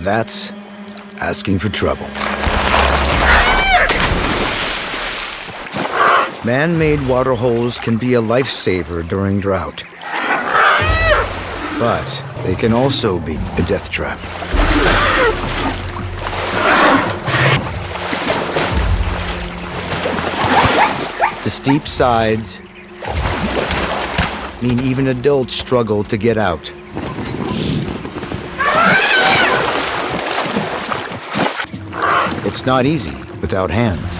That's asking for trouble. Man-made water holes can be a lifesaver during drought. But they can also be a death trap. The steep sides mean even adults struggle to get out. It's not easy without hands.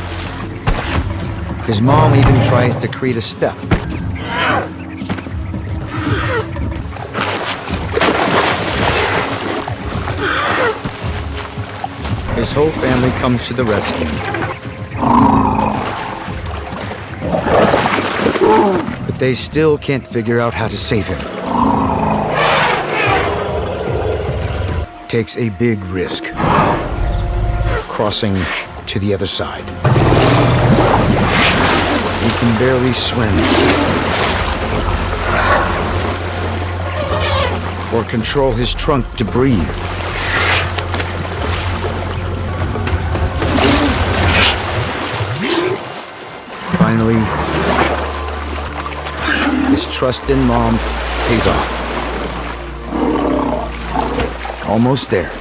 His mom even tries to create a step. His whole family comes to the rescue. But they still can't figure out how to save him. Takes a big risk. Crossing to the other side. He can barely swim. Or control his trunk to breathe. Finally, his trust in Mom pays off. Almost there.